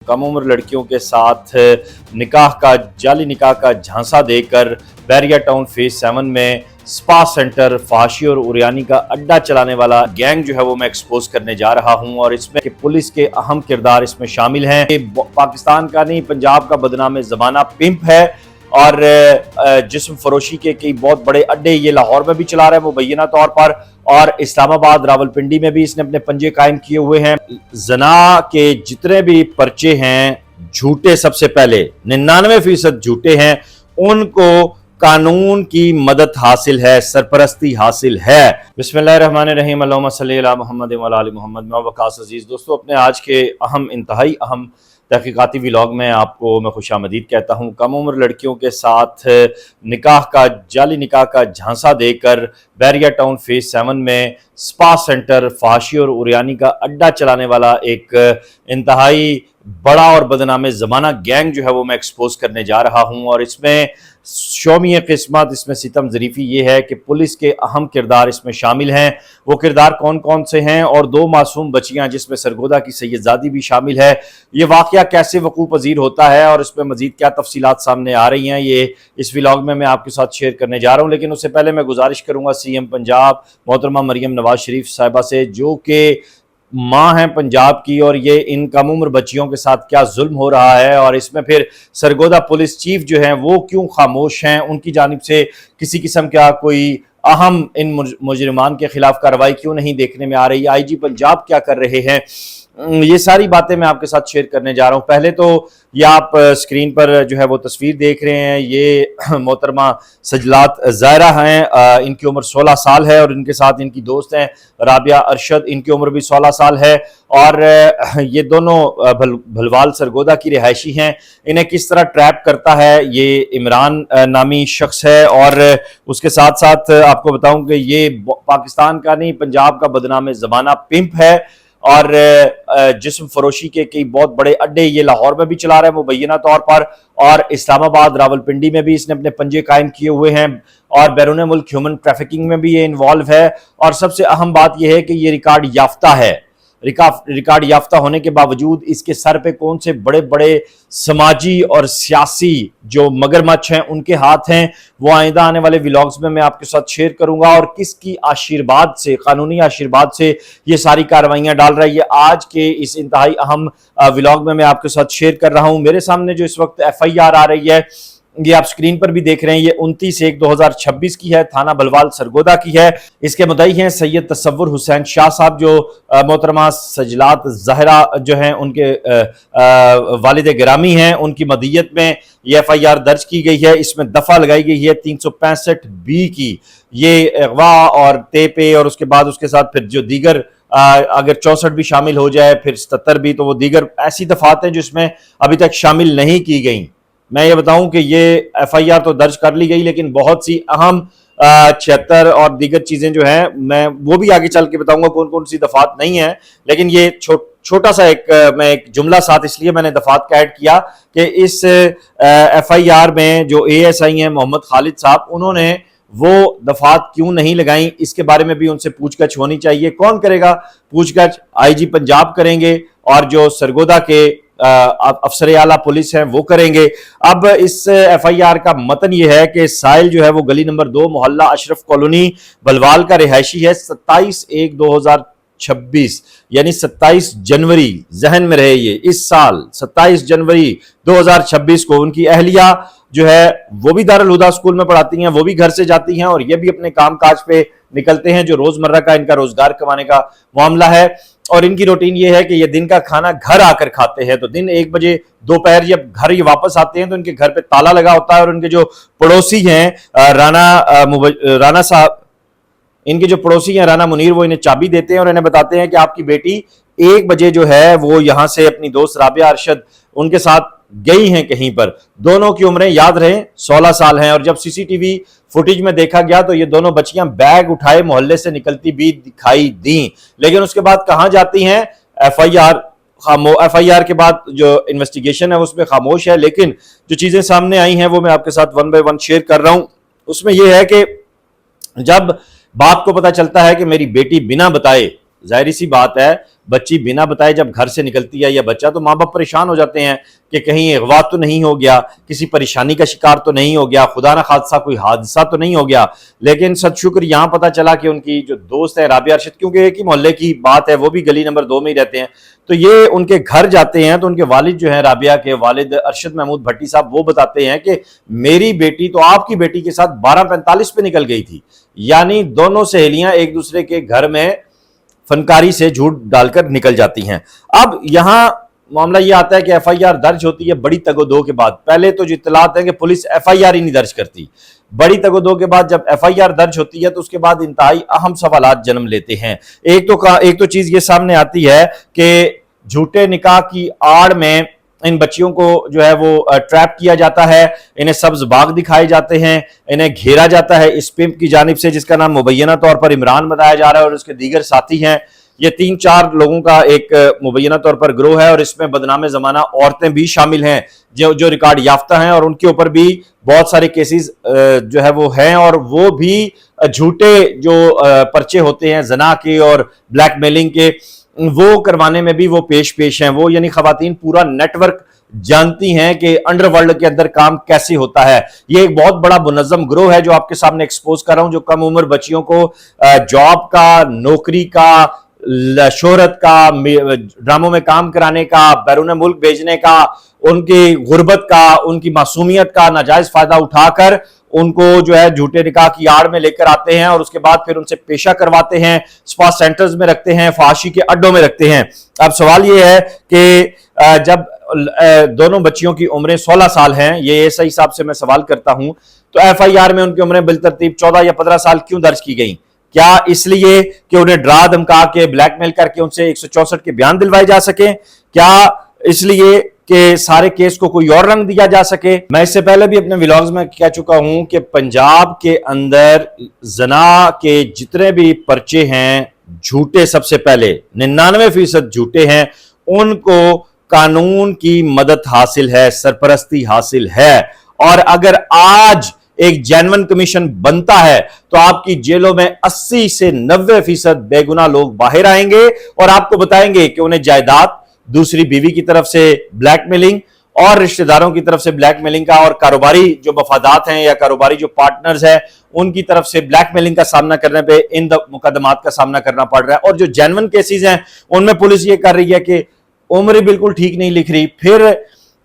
कम उम्र लड़कियों के साथ जाली निकाह का झांसा देकर बैरिया टाउन फेज 7 में स्पा सेंटर, फहाशी और उरियानी का अड्डा चलाने वाला गैंग जो है वो मैं एक्सपोज करने जा रहा हूं और इसमें कि पुलिस के अहम किरदार इसमें शामिल हैं। ये पाकिस्तान का नहीं, पंजाब का बदनाम ज़माना पिंप है और जिस्म फरोशी के कई बहुत बड़े अड्डे ये लाहौर में भी चला रहा है मुबैना तौर पर, और इस्लामाबाद, रावलपिंडी में भी इसने अपने पंजे कायम किए हुए हैं। जना के जितने भी पर्चे हैं झूठे, सबसे पहले 99% झूठे हैं, उनको कानून की मदद हासिल है, सरपरस्ती हासिल है। बिस्मिल्लाहिर्रहमानिर्रहीम, अल्लाहुम्मा सल्ली अला मुहम्मद व अला आलि मुहम्मद। मैं वकास अजीज। दोस्तों, अपने आज के इंतहाई अहम तहकीकाती व्लॉग में आपको मैं खुशामदीद कहता हूँ। कम उम्र लड़कियों के साथ जाली निकाह का झांसा देकर बैरिया टाउन फेज 7 में स्पा सेंटर, फहाशी और उरियानी का अड्डा चलाने वाला एक इंतहाई बड़ा और बदनाम ज़माना गैंग जो है वो मैं एक्सपोज करने जा रहा हूँ और इसमें शौमिय किस्मत, इसमें सितम ज़रीफ़ी ये है कि पुलिस के अहम किरदार इसमें शामिल हैं। वो किरदार कौन कौन से हैं, और 2 मासूम बच्चियाँ जिसमें सरगोदा की सैयदजादी भी शामिल है। ये वाक़या कैसे वक़ू पज़ीर होता है और इसमें मज़ीद क्या तफसीलात सामने आ रही हैं, ये इस व्लॉग में मैं आपके साथ शेयर करने जा रहा हूँ। लेकिन उससे पहले मैं गुजारिश करूँगा CM पंजाब मोहतरमा मरियम नवाज शरीफ साहिबा से, जो कि माँ हैं पंजाब की, और ये इन कम उम्र बच्चियों के साथ क्या जुल्म हो रहा है और इसमें फिर सरगोदा पुलिस चीफ जो हैं वो क्यों खामोश हैं, उनकी जानिब से किसी किस्म का कोई अहम इन मुजरिमान के खिलाफ कार्रवाई क्यों नहीं देखने में आ रही, IG पंजाब क्या कर रहे हैं, ये सारी बातें मैं आपके साथ शेयर करने जा रहा हूं। पहले तो ये आप स्क्रीन पर जो है वो तस्वीर देख रहे हैं, ये मोहतरमा सजलात ज़ाहिरा हैं। इनकी उम्र 16 साल है और इनके साथ इनकी दोस्त हैं राबिया अरशद, इनकी उम्र भी 16 साल है और ये दोनों भलवाल सरगोदा की रिहायशी हैं। इन्हें किस तरह ट्रैप करता है ये इमरान नामी शख्स है, और उसके साथ साथ आपको बताऊं कि ये पाकिस्तान का नहीं, पंजाब का बदनाम ज़माना पिंप है और जिस्म फरोशी के कई बहुत बड़े अड्डे ये लाहौर में भी चला रहा है मुबैना तौर पर, और इस्लामाबाद, रावलपिंडी में भी इसने अपने पंजे कायम किए हुए हैं और बैरून मुल्क ह्यूमन ट्रैफिकिंग में भी ये इन्वॉल्व है। और सबसे अहम बात यह है कि ये रिकॉर्ड याफ्ता है। रिकॉर्ड याफ्ता होने के बावजूद इसके सर पे कौन से बड़े बड़े समाजी और सियासी जो मगरमच्छ हैं उनके हाथ हैं, वो आइंदा आने वाले व्लॉग्स में मैं आपके साथ शेयर करूंगा। और किसकी आशीर्वाद से, कानूनी आशीर्वाद से ये सारी कार्रवाइयां डाल रहा है, ये आज के इस इंतहाई अहम व्लॉग में मैं आपके साथ शेयर कर रहा हूं। मेरे सामने जो इस वक्त FIR आ रही है, ये आप स्क्रीन पर भी देख रहे हैं, ये 29/1/2026 की है, थाना बलवाल सरगोदा की है। इसके मुद्दई हैं सैयद तसव्वुर हुसैन शाह साहब, जो मोहतरमा सजलात ज़ाहिरा जो हैं उनके वालिद गिरामी हैं, उनकी मदियत में ये FIR दर्ज की गई है। इसमें दफ़ा लगाई गई है 365B की। ये अगवा और तेपे और उसके बाद उसके साथ फिर जो दीगर अगर 64 भी शामिल हो जाए, फिर 77 भी, तो वो दीगर ऐसी दफात हैं जो इसमें अभी तक शामिल नहीं की गई। मैं ये बताऊं कि ये FIR तो दर्ज कर ली गई, लेकिन बहुत सी अहम 76 और दीगर चीज़ें जो हैं, मैं वो भी आगे चल के बताऊंगा कौन कौन सी दफात नहीं है। लेकिन ये छोटा सा मैं एक जुमला साथ इसलिए मैंने दफात का ऐड किया कि इस FIR में जो ASI हैं मोहम्मद खालिद साहब, उन्होंने वो दफात क्यों नहीं लगाई, इसके बारे में भी उनसे पूछगछ होनी चाहिए। कौन करेगा पूछगछ? IG पंजाब करेंगे और जो सरगोदा के अफसर आला पुलिस हैं वो करेंगे। अब इस FIR का मतन ये है कि साहिल जो है वो गली नंबर 2 मोहल्ला अशरफ कॉलोनी बलवाल का रिहायशी है। 27/1/2026 यानी 27 जनवरी, जहन में रहे ये, इस साल 27 जनवरी 2026 को उनकी अहलिया जो है वो भी दारुल हुदा स्कूल में पढ़ाती हैं, वो भी घर से जाती हैं और ये भी अपने काम काज पे निकलते हैं, जो रोजमर्रा का इनका रोजगार कमाने का मामला है। और इनकी रूटीन ये है कि ये दिन का खाना घर आकर खाते हैं, तो दिन 1 बजे दोपहर जब घर ये वापस आते हैं तो इनके घर पे ताला लगा होता है और उनके जो पड़ोसी हैं राना साहब, इनके जो पड़ोसी हैं राना मुनीर, वो इन्हें चाबी देते हैं और इन्हें बताते हैं कि आपकी बेटी 1 बजे जो है वो यहां से अपनी दोस्त राबिया अरशद उनके साथ गई हैं कहीं पर। दोनों की उम्रें याद रहे 16 साल हैं और जब CCTV फुटेज में देखा गया तो ये दोनों बच्चियां बैग उठाए मोहल्ले से निकलती भी दिखाई दी। लेकिन उसके बाद कहां जाती हैं? FIR के बाद जो इन्वेस्टिगेशन है उसमें खामोश है। लेकिन जो चीजें सामने आई हैं वो मैं आपके साथ 1 बाय 1 शेयर कर रहा हूं। उसमें यह है कि जब बाप को पता चलता है कि मेरी बेटी बिना बताए, जाहिर सी बात है بچی بنا بتائے جب گھر سے نکلتی ہے یا بچہ تو ماں باپ پریشان ہو جاتے ہیں کہ کہیں اغوا تو نہیں ہو گیا, کسی پریشانی کا شکار تو نہیں ہو گیا, خدا نہ خاصہ کوئی حادثہ تو نہیں ہو گیا. لیکن ست شکر یہاں پتہ چلا کہ ان کی جو دوست ہے رابعہ ارشد, کیونکہ ایک ہی محلے کی بات ہے, وہ بھی گلی نمبر 2 میں ہی رہتے ہیں, تو یہ ان کے گھر جاتے ہیں تو ان کے والد جو ہیں رابعہ کے والد ارشد محمود بھٹی صاحب, وہ بتاتے ہیں کہ میری بیٹی تو آپ کی بیٹی کے ساتھ 12:45 پہ نکل گئی تھی. یعنی دونوں سہیلیاں ایک دوسرے کے گھر میں فنکاری سے جھوٹ ڈال کر نکل جاتی ہیں. اب یہاں معاملہ یہ آتا ہے کہ ایف آئی آر درج ہوتی ہے بڑی تگ و دو کے بعد. پہلے تو جو اطلاعات ہیں کہ پولیس ایف آئی آر ہی نہیں درج کرتی, بڑی تگ و دو کے بعد جب ایف آئی آر درج ہوتی ہے تو اس کے بعد انتہائی اہم سوالات جنم لیتے ہیں. ایک تو چیز یہ سامنے آتی ہے کہ جھوٹے نکاح کی آڑ میں ان بچیوں کو جو ہے وہ ٹریپ کیا جاتا ہے, انہیں سبز باغ دکھائے جاتے ہیں, انہیں گھیرا جاتا ہے اس پمپ کی جانب سے جس کا نام مبینہ طور پر عمران بتایا جا رہا ہے اور اس کے دیگر ساتھی ہیں. یہ 3-4 لوگوں کا ایک مبینہ طور پر گروہ ہے اور اس میں بدنام زمانہ عورتیں بھی شامل ہیں جو ریکارڈ یافتہ ہیں, اور ان کے اوپر بھی بہت سارے کیسز جو ہے وہ ہیں, اور وہ بھی جھوٹے جو پرچے ہوتے ہیں زنا کے اور بلیک میلنگ کے, وہ کروانے میں بھی وہ پیش ہیں. وہ یعنی خواتین پورا نیٹ ورک جانتی ہیں کہ انڈر ورلڈ کے اندر کام کیسے ہوتا ہے. یہ ایک بہت بڑا منظم گروہ ہے جو آپ کے سامنے ایکسپوز کر رہا ہوں, جو کم عمر بچیوں کو جاب کا, نوکری کا, شہرت کا, ڈراموں میں کام کرانے کا, بیرون ملک بھیجنے کا, ان کی غربت کا, ان کی معصومیت کا ناجائز فائدہ اٹھا کر ان کو جو ہے جھوٹے نکاح کی آڑ میں لے کر آتے ہیں اور اس کے بعد پھر ان سے پیشہ کرواتے ہیں, سپا سینٹرز میں رکھتے ہیں, فحاشی کے اڈوں میں رکھتے ہیں. اب سوال یہ ہے کہ جب دونوں بچیوں کی عمریں 16 سال ہیں, یہ ایس آئی صاحب سے میں سوال کرتا ہوں, تو ایف آئی آر میں ان کی عمریں بالترتیب 14 یا 15 سال کیوں درج کی گئیں؟ کیا اس لیے کہ انہیں ڈرا دھمکا کے بلیک میل کر کے ان سے 164 کے بیان دلوائے جا سکیں؟ کیا اس لیے کہ سارے کیس کو کوئی اور رنگ دیا جا سکے؟ میں اس سے پہلے بھی اپنے ویلاگز میں کہہ چکا ہوں کہ پنجاب کے اندر زنا کے جتنے بھی پرچے ہیں جھوٹے, سب سے پہلے 99% جھوٹے ہیں, ان کو قانون کی مدد حاصل ہے, سرپرستی حاصل ہے. اور اگر آج ایک جینون کمیشن بنتا ہے تو آپ کی جیلوں میں 80 سے 90% بے گناہ لوگ باہر آئیں گے اور آپ کو بتائیں گے کہ انہیں جائیداد, دوسری بیوی کی طرف سے بلیک میلنگ اور رشتہ داروں کی طرف سے بلیک میلنگ کا, اور کاروباری جو مفادات ہیں یا کاروباری جو پارٹنرز ہیں ان کی طرف سے بلیک میلنگ کا سامنا کرنے پہ ان مقدمات کا سامنا کرنا پڑ رہا ہے. اور جو جینون کیسز ہیں ان میں پولیس یہ کر رہی ہے کہ عمر بالکل ٹھیک نہیں لکھ رہی. پھر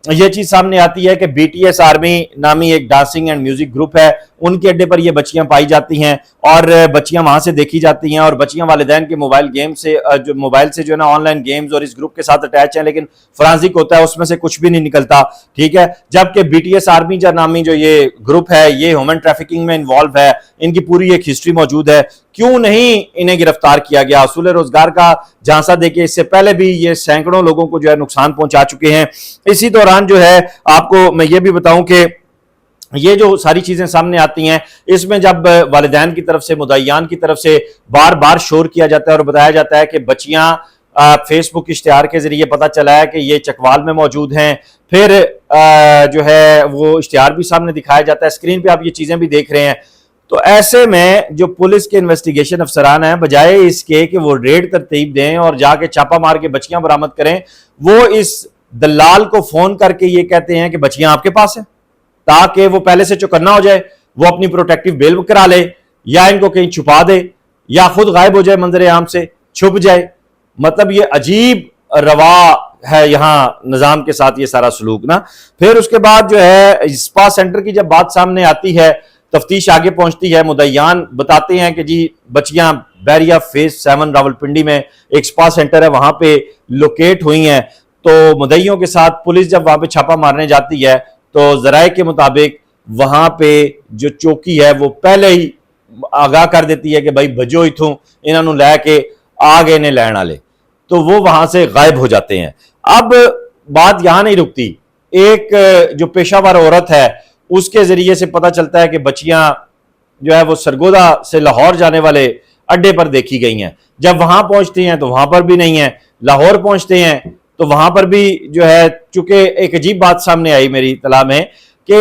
یہ چیز سامنے آتی ہے کہ بی ٹی ایس آرمی نامی ایک ڈانسنگ اینڈ میوزک گروپ ہے, ان کے اڈے پر یہ بچیاں پائی جاتی ہیں اور بچیاں وہاں سے دیکھی جاتی ہیں, اور بچیاں والدین کے موبائل گیم سے جو موبائل سے جو ہے نا آن لائن گیمز اور اس گروپ کے ساتھ اٹیچ ہیں, لیکن فرانزک ہوتا ہے اس میں سے کچھ بھی نہیں نکلتا. ٹھیک ہے, جبکہ بی ٹی ایس آرمی نامی جو یہ گروپ ہے یہ ہیومن ٹریفکنگ میں انوالو ہے, ان کی پوری ایک ہسٹری موجود ہے. کیوں نہیں انہیں گرفتار کیا گیا؟ اصول روزگار کا جھانسا دے کے اس سے پہلے بھی یہ سینکڑوں لوگوں کو جو ہے نقصان پہنچا چکے ہیں. اسی دوران جو ہے آپ کو میں یہ بھی بتاؤں کہ یہ جو ساری چیزیں سامنے آتی ہیں اس میں جب والدین کی طرف سے, مدعیان کی طرف سے بار بار شور کیا جاتا ہے اور بتایا جاتا ہے کہ بچیاں فیس بک اشتہار کے ذریعے پتہ چلا ہے کہ یہ چکوال میں موجود ہیں, پھر جو ہے وہ اشتہار بھی سامنے دکھایا جاتا ہے, اسکرین پہ آپ یہ چیزیں بھی دیکھ رہے ہیں. تو ایسے میں جو پولیس کے انویسٹیگیشن افسران ہیں, بجائے اس کے کہ وہ ریڈ ترتیب دیں اور جا کے چھاپا مار کے بچیاں برآمد کریں, وہ اس دلال کو فون کر کے یہ کہتے ہیں کہ بچیاں آپ کے پاس ہیں, تاکہ وہ پہلے سے چوکنا ہو جائے, وہ اپنی پروٹیکٹیو بیل کرا لے, یا ان کو کہیں چھپا دے, یا خود غائب ہو جائے, منظر عام سے چھپ جائے. مطلب یہ عجیب روا ہے یہاں نظام کے ساتھ یہ سارا سلوک نا. پھر اس کے بعد جو ہے سپا سینٹر کی جب بات سامنے آتی ہے, تفتیش آگے پہنچتی ہے, مدعیان بتاتے ہیں کہ جی بچیاں بیریا فیز 7 راولپنڈی میں ایک سپا سینٹر ہے وہاں پہ لوکیٹ ہوئی ہیں. تو مدعیوں کے ساتھ پولیس جب وہاں پہ چھاپا مارنے جاتی ہے تو ذرائع کے مطابق وہاں پہ جو چوکی ہے وہ پہلے ہی آگاہ کر دیتی ہے کہ بھائی بھجو اتھوں انہوں لے کے آگے نے لین والے, تو وہ وہاں سے غائب ہو جاتے ہیں. اب بات یہاں نہیں رکتی, ایک جو پیشہ ور عورت ہے اس کے ذریعے سے پتہ چلتا ہے کہ بچیاں جو ہے وہ سرگودا سے لاہور جانے والے اڈے پر دیکھی گئی ہیں. جب وہاں پہنچتی ہیں تو وہاں پر بھی نہیں ہیں, لاہور پہنچتے ہیں تو وہاں پر بھی جو ہے, چونکہ ایک عجیب بات سامنے آئی میری اطلاع میں کہ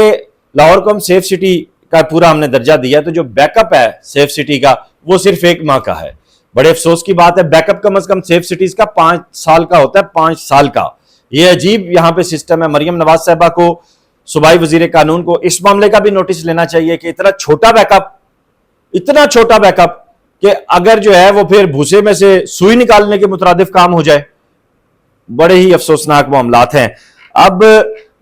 لاہور کو ہم سیف سٹی کا پورا ہم نے درجہ دیا, تو جو بیک اپ ہے سیف سٹی کا وہ صرف 1 ماہ کا ہے. बड़े अफसोस की बात है, बैकअप कम से कम सेफ सिटीज का 5 साल का होता है, 5 साल का। ये अजीब यहां पे सिस्टम है। मरियम नवाज साहबा को, सूबाई वजीर कानून को इस मामले का भी नोटिस लेना चाहिए कि इतना छोटा बैकअप कि अगर जो है वो फिर भूसे में से सुई निकालने के मुतरादिफ काम हो जाए। बड़े ही अफसोसनाक मामलात हैं। अब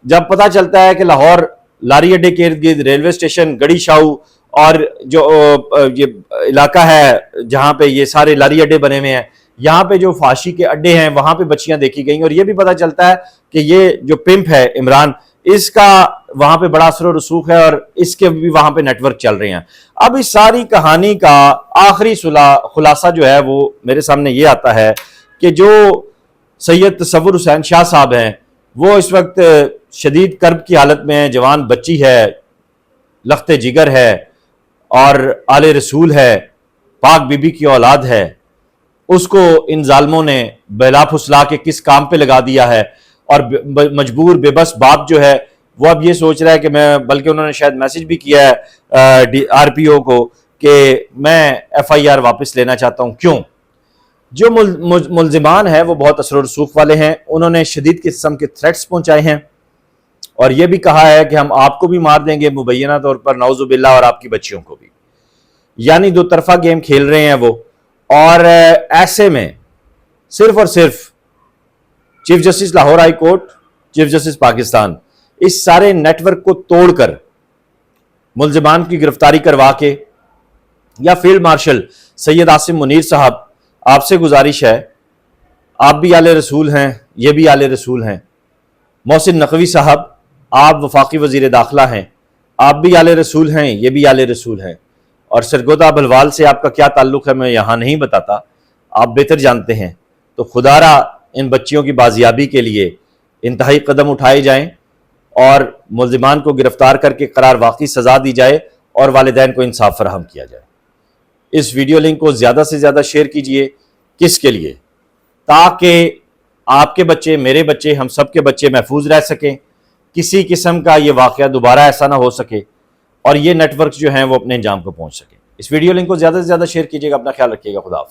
जब पता चलता है कि लाहौर लारी अड्डे के इर्द गिर्द रेलवे स्टेशन, गड़ी शाहू और जो ये इलाका है जहां पे ये सारे लारी अड्डे बने हुए हैं, यहाँ पे जो फाशी के अड्डे हैं वहां पे बच्चियां देखी गई। और ये भी पता चलता है कि ये जो पिंप है इमरान, इसका वहां पे बड़ा असर और रसूख है और इसके भी वहां पे नेटवर्क चल रहे हैं। अब इस सारी कहानी का आखिरी खुलासा जो है वो मेरे सामने ये आता है कि जो सैयद तसव्वुर हुसैन शाह साहब हैं वो इस वक्त शदीद कर्ब की हालत में है। जवान बच्ची है, लख्ते जिगर है और आले रसूल है, पाक बीबी की औलाद है, उसको इन जालमों ने बेला फुसला के किस काम पे लगा दिया है। और मजबूर बेबस बाप जो है वो अब ये सोच रहा है कि मैं, बल्कि उन्होंने शायद मैसेज भी किया है आरपीओ को कि मैं एफआईआर वापस लेना चाहता हूं। क्यों? जो मुल्जिमान है वो बहुत असर और रसूख वाले हैं। उन्होंने शदीद किस्म के थ्रेट्स पहुंचाए हैं और ये भी कहा है कि हम आपको भी मार देंगे मुबैना तौर पर, नाउजुबिल्लाह, और आपकी बच्चियों को भी। यानी दो तरफा गेम खेल रहे हैं वो। और ऐसे में सिर्फ और सिर्फ chief justice Lahore high court, chief justice Pakistan, इस सारे नेटवर्क को तोड़कर मुल्जिमान की गिरफ्तारी करवा के, या फील्ड मार्शल सैयद आसिम मुनीर साहब, आपसे गुजारिश है, आप भी आले रसूल हैं, ये भी आले रसूल हैं। मोहसिन नकवी साहब, आप वफाकी वजीर दाखिला हैं, आप भी आले रसूल हैं, ये भी आले रसूल हैं। और सरगोदा बलवाल से आपका क्या ताल्लुक है मैं यहाँ नहीं बताता, आप बेहतर जानते हैं। तो खुदारा इन बच्चियों की बाजियाबी के लिए इंतहाई कदम उठाए जाएं और मुल्जिमान को गिरफ्तार करके करार वाकई सजा दी जाए और वालिदैन को इंसाफ फराहम किया जाए। इस वीडियो लिंक को ज़्यादा से ज़्यादा शेयर कीजिए। किसके लिए? ताकि आपके बच्चे, मेरे बच्चे, हम सब के बच्चे महफूज रह सकें, किसी किस्म का ये वाक़या दोबारा ऐसा ना हो सके और ये नेटवर्क जो हैं वो अपने अंजाम को पहुँच सके। इस वीडियो लिंक को ज़्यादा से ज़्यादा शेयर कीजिएगा। अपना ख्याल रखिएगा। खुदा हाफिज़।